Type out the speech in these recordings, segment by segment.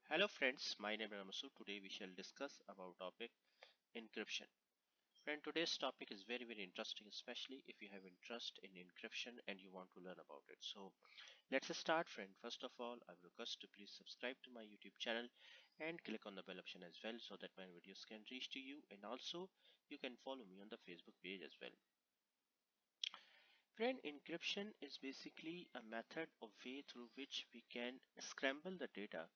Hello friends, my name is Masood. Today we shall discuss about topic encryption. Friend, today's topic is very interesting, especially if you have interest in encryption and you want to learn about it. So let's start, friend. First of all, I will request to please subscribe to my YouTube channel and click on the bell option as well so that my videos can reach to you, and also you can follow me on the Facebook page as well. Friend, encryption is basically a method or way through which we can scramble the data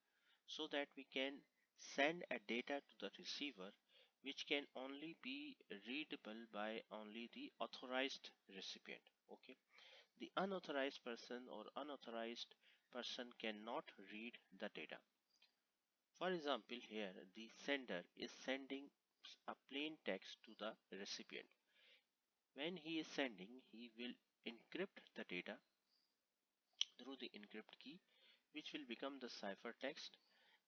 so that we can send a data to the receiver, which can only be readable by only the authorized recipient. Okay, the unauthorized person or unauthorized person cannot read the data. For example, here the sender is sending a plain text to the recipient. When he is sending, he will encrypt the data through the encrypt key, which will become the ciphertext,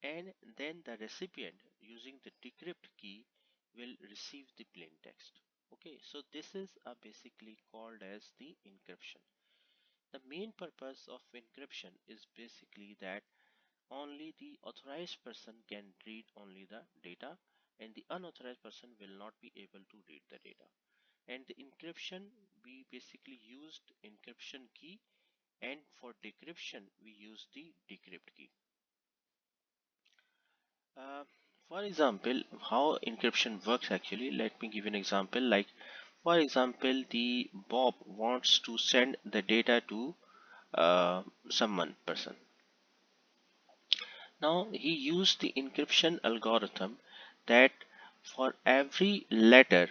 and then the recipient using the decrypt key will receive the plain text. Okay, so this is basically called as the encryption. The main purpose of encryption is basically that only the authorized person can read only the data, and the unauthorized person will not be able to read the data. And the encryption, we basically used encryption key, and for decryption we use the decrypt key. Uh, for example, how encryption works actually, let me give you an example. Like, for example, the Bob wants to send the data to someone person. Now he used the encryption algorithm that for every letter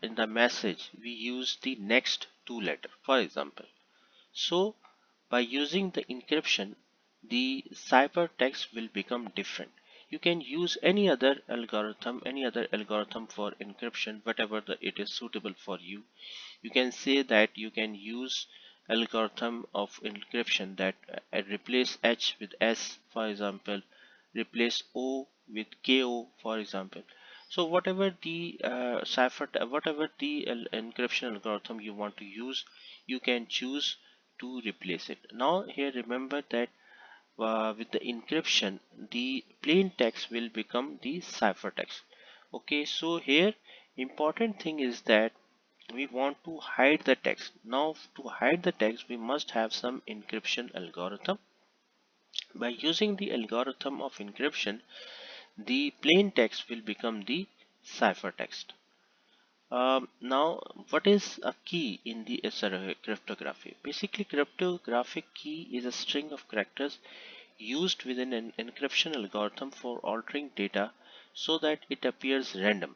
in the message we use the next two letter. For example, so by using the encryption, the ciphertext will become different. You can use any other algorithm for encryption, whatever it is suitable for you. You can say that you can use algorithm of encryption that replace H with S, for example, replace O with KO, for example. So whatever the whatever the encryption algorithm you want to use, you can choose to replace it. Now here remember that with the encryption, the plain text will become the ciphertext. Okay, so here important thing is that we want to hide the text. Now to hide the text, we must have some encryption algorithm. By using the algorithm of encryption, the plain text will become the ciphertext. Now, what is a key in the cryptography? Basically, cryptographic key is a string of characters used within an encryption algorithm for altering data so that it appears random.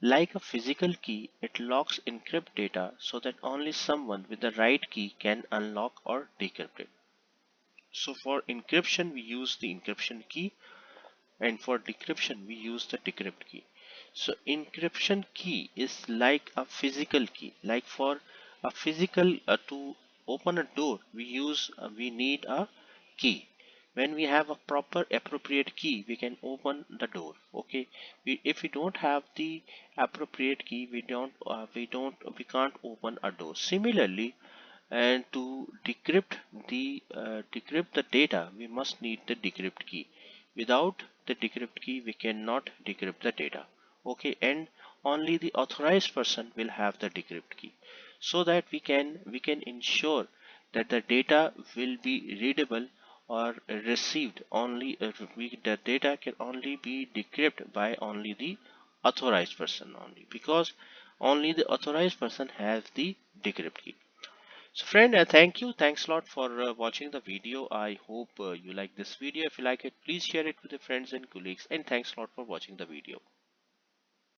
Like a physical key, it locks encrypt data so that only someone with the right key can unlock or decrypt it. So for encryption, we use the encryption key, and for decryption we use the decrypt key. So encryption key is like a physical key. Like for a physical to open a door, we need a key. When we have a proper appropriate key, we can open the door. Okay, if we don't have the appropriate key, we can't open a door. Similarly, and to decrypt the data, we must need the decrypt key. Without the decrypt key, we cannot decrypt the data. Okay, and only the authorized person will have the decrypt key, so that we can ensure that the data will be readable or received only the data can only be decrypted by only the authorized person only, because only the authorized person has the decrypt key. So friend, thank you. Thanks a lot for watching the video. I hope you like this video. If you like it, please share it with your friends and colleagues. And thanks a lot for watching the video.